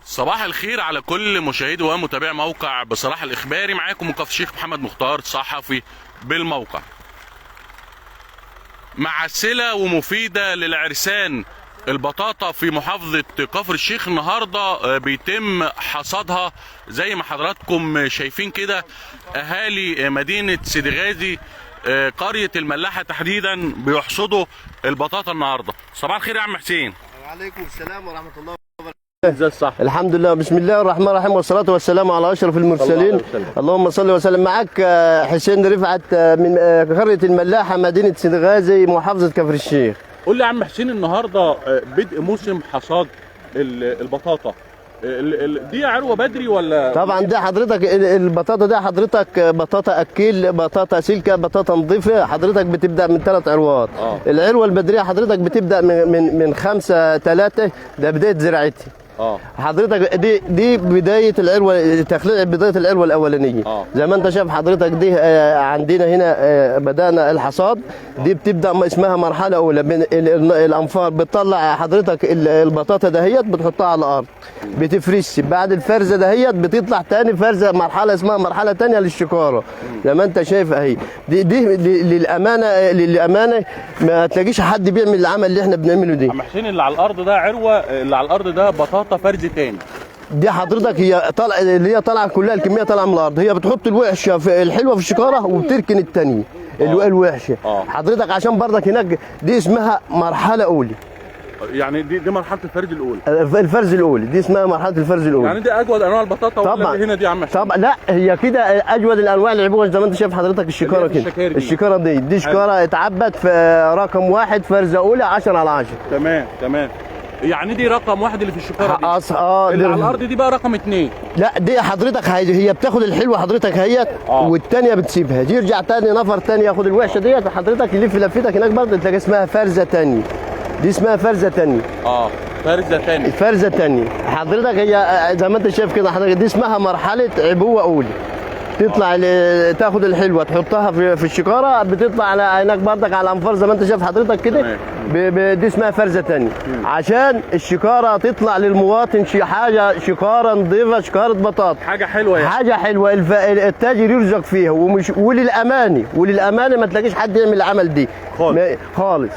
صباح الخير على كل مشاهدي ومتابعي موقع بصراحة الإخباري. معاكم مكفر الشيخ محمد مختار صحفي بالموقع. معسلة ومفيدة للعرسان. البطاطا في محافظة كفر الشيخ النهاردة بيتم حصادها زي ما حضراتكم شايفين كده. أهالي مدينة سيدي غازي قرية الملاحة تحديدا بيحصدوا البطاطا النهاردة. صباح الخير يا عم حسين. وعليكم السلام ورحمة الله. ازاي الصح؟ الحمد لله، بسم الله الرحمن الرحيم، والصلاة والسلام على أشرف المرسلين. اللهم صل وسلم. معك حسين رفعت من قرية الملاحة مدينة سيدي غازي محافظة كفر الشيخ. قول لي يا عم حسين، النهارده بدء موسم حصاد البطاطا، دي عروة بدري ولا؟ طبعا ده حضرتك البطاطا ده حضرتك بطاطا أكيل، بطاطا سلكة، بطاطا نظيفة. حضرتك بتبدأ من 3 عروات. العروة البدرية حضرتك بتبدأ من 5-3، ده بداية زراعتي. حضرتك دي بدايه العروه، تخليع بدايه العروه الاولانيه. زي ما انت شايف حضرتك دي عندنا هنا بدانا الحصاد. دي بتبدا اسمها مرحله اولى من الانفار. بتطلع حضرتك البطاطا دهيت بتحطها على الارض، بتفرش. بعد الفرزه دهيت بتطلع تاني فرزه، مرحله اسمها مرحله تانيه للشكاره. زي ما انت شايف اهي. دي للامانه ما تلاقيش حد بيعمل العمل اللي احنا بنعمله دي. عم حسين، اللي على الارض ده عروه، اللي على الارض ده بطاطا فرز تاني. دي حضرتك هي طالعه، اللي هي طالعه كلها الكميه طالعه من الارض. هي بتحط الوحشه في الحلوه في الشكاره وبتركن الثانيه الوحشه. حضرتك عشان برضك هناك دي اسمها مرحله اولى. يعني دي مرحله الفرز الاولى. الفرز الاولى دي اسمها مرحله الفرز الاولى. يعني دي اجود انواع البطاطا طبعا. ولا هنا دي يا عم حسين؟ طبعا لا، هي كده اجود الانواع العبوه. زي ما انت شايف حضرتك الشكاره كده. الشكاره دي شكاره اتعبت في رقم 1 فرزه اولى 10/10. تمام. يعني دي رقم 1 اللي في الشكاره دي. اللي على الارض دي بقى رقم 2. لا، دي حضرتك هي بتاخد الحلوه حضرتك هي والثانيه بتسيبها. دي يرجع تاني نفر تاني ياخد الوحشه ديت. حضرتك يلف لفتك هناك برضه تلاقي اسمها فرزه ثانيه. دي اسمها فرزه ثانيه. فرزه ثانيه. حضرتك هي زي ما انت شايف كده حضرتك دي اسمها مرحله عبوه اولى. تطلع تاخد الحلوه تحطها في الشكاره، بتطلع على هناك بردك على الانفار زي ما انت شايف حضرتك كده. دي اسمها فرزه ثانيه عشان الشكاره تطلع للمواطن حاجه شكاره نظيفه، شكاره بطاطا، حاجه حلوه يعني. حاجه حلوه التاجر يرزق فيها. ومش وللامانه ما تلاقيش حد يعمل العمل دي خالص.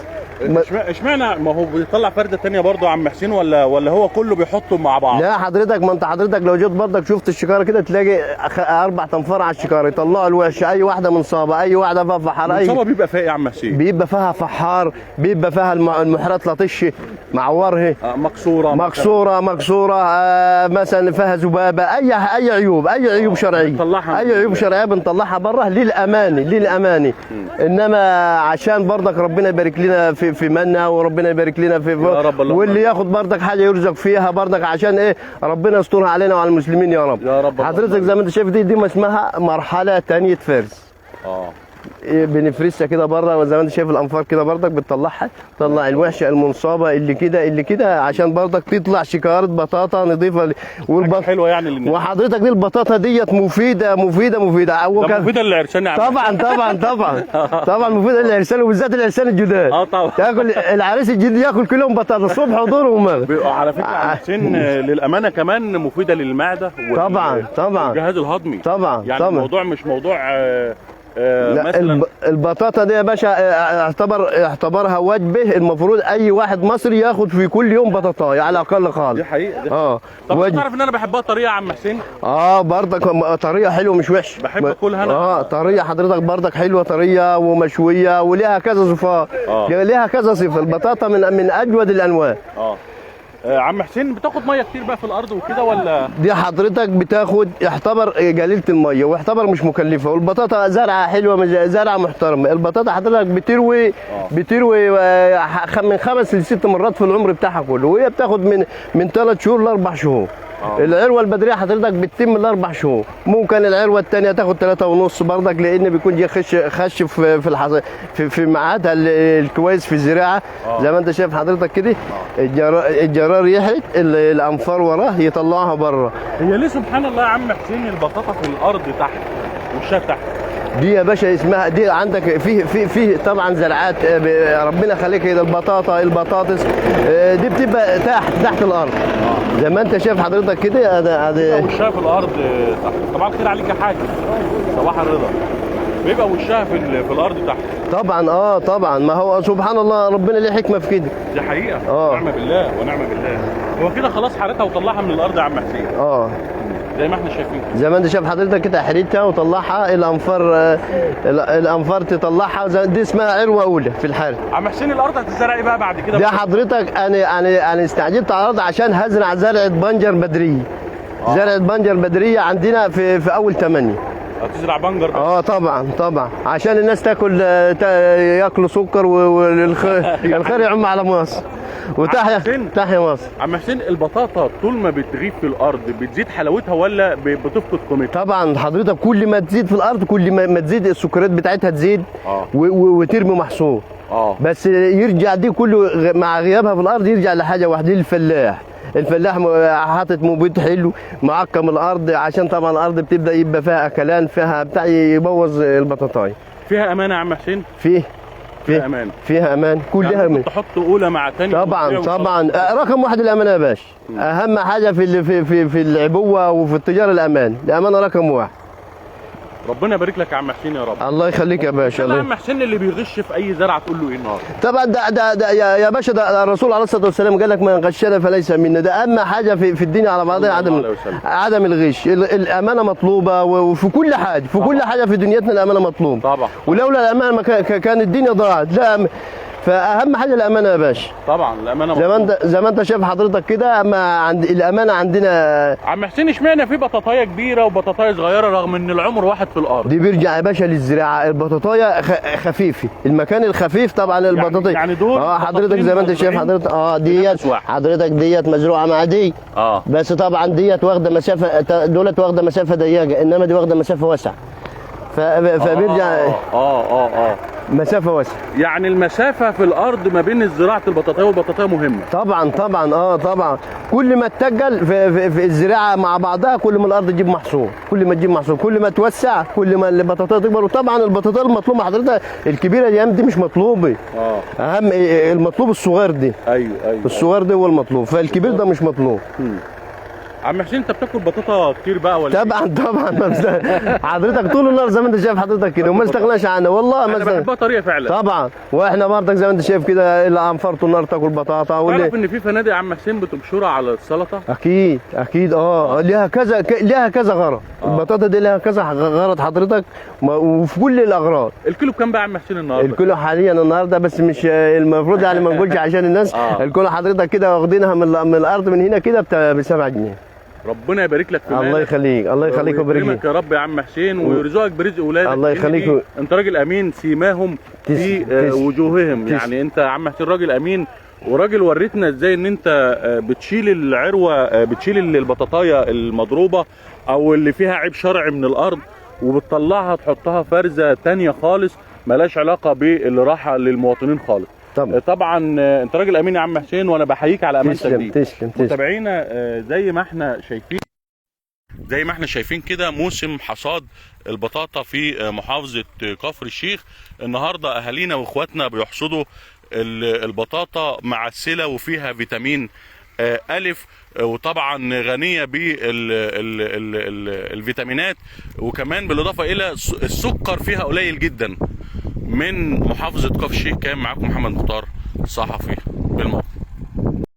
اشمعنى؟ ما هو بيطلع فرده ثانيه برضه يا عم حسين، ولا هو كله بيحطهم مع بعض؟ لا حضرتك، ما انت حضرتك لو جيت برضك شفت الشكاره كده تلاقي 4 تنفار على الشكاره يطلعوا الوحشه. اي واحده منصابه، اي واحده فيها فحار. منصابه بيبقى فيها ايه يا عم حسين؟ بيبقى فيها فحار، بيبقى فيها المحرات لطشه معورها، مكسوره مثلا فيها ذبابه. اي عيوب شرعيه، اي عيوب شرعيه بنطلعها بره للامانه. انما عشان برضك ربنا يبارك لنا في منا، وربنا يبارك لنا في واللي ياخد برضك حاجه يرزق فيها برضك عشان ايه ربنا يسترها علينا وعلى المسلمين يا رب. حضرتك زي ما انت شايف دي ما اسمها مرحله ثانيه فرز. بنفرشها كده بره وزي ما انت شايف الانفار كده برضك بتطلعها، تطلع الوحشه المنصابه اللي كده عشان برضك تطلع شكاره بطاطا نظيفه حلوه يعني. وحضرتك دي البطاطا ديت مفيده. مفيده للعرسان يعني. طبعا مفيده للعرسان، وبالذات العرسان الجداد. طبعا ياكل العريس الجديد ياكل كلهم بطاطا الصبح وظهر ومغرب. على فكره العرسان للامانه كمان مفيده للمعده طبعا والجهاز الهضمي. يعني الموضوع مش موضوع لا. البطاطا دي يا باشا اعتبرها وجبه. المفروض اي واحد مصري ياخد في كل يوم بطاطايه على الاقل خالص. دي حقيقه. طب تعرف ان انا بحبها طريه يا عم حسين؟ برضك طريه حلوه مش وحشه. بحب اكلها انا. طريه حضرتك برضك حلوه، طريه ومشويه وليها كذا صفات. ليها كذا صفه. البطاطا من اجود الانواع. عم حسين، بتاخد ميه كتير بقى في الارض وكده ولا؟ دي حضرتك بتاخد يعتبر قليله الميه، ويعتبر مش مكلفه. والبطاطا زرعه حلوه، زرعه محترمه. البطاطا حضرتك بتروي من 5 ل6 مرات في العمر بتاعها كله، وهي بتاخد من 3 شهور ل4 شهور. العروه البدريه حضرتك بتتم ل4 شهور. ممكن العروه الثانيه تاخد 3.5 برضك، لان بيكون جه خش في ميعادها الكويس في الزراعه. زي ما انت شايف حضرتك كده الجرار يحرق الانفار وراه يطلعها بره. هي ليه سبحان الله يا عم حسين البطاطا في الارض تحت وشها تحت؟ دي يا باشا اسمها دي عندك في طبعا زراعات ربنا يخليك كده البطاطس دي بتبقى تحت الارض زي ما انت شايف حضرتك كده. وشها في الارض تحت. طبعا الخير عليك يا حاج، صباح الرضا. بيبقى وشها في الارض تحت. طبعا طبعا، ما هو سبحان الله ربنا ليه حكمه في كده. دي حقيقه. نعم بالله ونعم بالله. هو كده خلاص حرتها وطلعها من الارض يا عم حسين. زي ما احنا شايفين زي ما انت شايف حضرتك كده، حريتها وطلعها الانفار تطلعها، دي اسمها عروه اولى في الحرث. عم حسين الارض هتزرع ايه بقى بعد كده؟ دي حضرتك انا استعجلت على الارض عشان هزرع زرعه بنجر بدريه. زرعه بنجر بدريه عندنا في اول 8. هتزرع بنجر ده؟ طبعا عشان الناس ياكلوا سكر والخير يعم على مصر. تحيا مصر. عم حسين البطاطا طول ما بتغيب في الارض بتزيد حلاوتها ولا بتفقد قيمتها؟ طبعا حضرتك كل ما تزيد في الارض كل ما تزيد السكريات بتاعتها تزيد وترمي محصول. بس يرجع دي كله مع غيابها في الارض يرجع لحاجه واحده، الفلاح حاطط مبيد حلو معقم الارض، عشان طبعا الارض بتبدا يبقى فيها اكلان فيها بتاع يبوظ البطاطاي. فيها امانه يا عم حسين؟ فيها امان كلها يعني تحط اولى مع ثانيه. طبعا رقم واحد الامانه يا باشا. اهم حاجه في العبوه وفي التجاره الامانه رقم واحد. ربنا يبارك لك يا عم حسين يا رب. الله يخليك يا باشا. يا عم حسين اللي بيغش في اي زرعه تقول له ايه النهارده؟ طبعا ده يا باشا، ده الرسول عليه الصلاه والسلام قال لك من غشنا فليس منا. ده اهم حاجه في الدنيا على بعضها عدم الغش. الامانه مطلوبه وفي كل حاجه، في كل حاجه في دنيتنا الامانه مطلوبه طبعا. ولولا الامانه ما كان الدنيا ضاعت. لا، فاهم حاجه الامانه يا باشا. طبعا الامانه زي ما انت شايف حضرتك كده. الامانه عندنا. عم حسين اشمعنى في بطاطايه كبيره وبطاطايه صغيره رغم ان العمر واحد في الارض؟ دي بيرجع يا باشا للزراعه. البطاطايه خفيفه، المكان الخفيف طبعا البطاطايه يعني دول حضرتك زي ما انت شايف حضرتك ديت مزروعه مع دي. بس طبعا ديت واخده مسافه، دولت واخده مسافه ضيقه، انما دي واخده مسافه واسعه. فبيرجع مسافه واسعه. يعني المسافه في الارض ما بين زراعه البطاطايه والبطاطايه مهمه. طبعا طبعا كل ما تتجل في الزراعه مع بعضها كل ما الارض تجيب محصول، كل ما توسع كل ما البطاطايه تكبر. وطبعا البطاطايه المطلوبه حضرتك الكبيره دي مش مطلوبه. اهم المطلوب الصغير دي. ايوه الصغير ده هو المطلوب، فالكبير ده مش مطلوب. عم حسين انت بتاكل بطاطا كتير بقى ولا؟ طبعا حضرتك طول النهار زي ما انت شايف حضرتك كده وما استغناش عنها والله. انا بحبها طريه فعلا. طبعا واحنا برضك زي ما انت شايف كده اللي انفرت النهار تاكل بطاطا. تعرف ان في فنادق يا عم حسين بتبشرها على السلطه؟ اكيد ليها كذا غرض. البطاطا دي لها كذا غرض حضرتك وفي كل الاغراض. الكيلو بكام بقى يا عم حسين النهارده؟ الكيلو حاليا النهارده بس مش المفروض يعني ما نقولش عشان الناس. الكيلو حضرتك كده واخدينها من الارض من هنا كده ب 7 جنيه. ربنا يبارك لك في مالك. الله يخليك ويبارك لك يا رب يا عم حسين ويرزقك برزق اولادك. الله يخليك. انت راجل امين سيماهم في وجوههم. يعني انت يا عم حسين راجل امين وراجل وريتنا ازاي ان انت بتشيل العروه، بتشيل البطاطايه المضروبه او اللي فيها عيب شرعي من الارض وبتطلعها تحطها فرزه تانية خالص ملهاش علاقه باللي راحه للمواطنين خالص. طبعا انت راجل امين يا عم حسين وانا بحييك على امانتك دي. تسلم. متابعينا زي ما احنا شايفين كده موسم حصاد البطاطا في محافظه كفر الشيخ. النهارده اهالينا واخواتنا بيحصدوا البطاطا معسله وفيها فيتامين ألف، وطبعا غنيه بالفيتامينات وكمان بالاضافه الى السكر فيها قليل جدا. من محافظه كفر الشيخ كان معاكم محمد مختار صحفي بالموقع.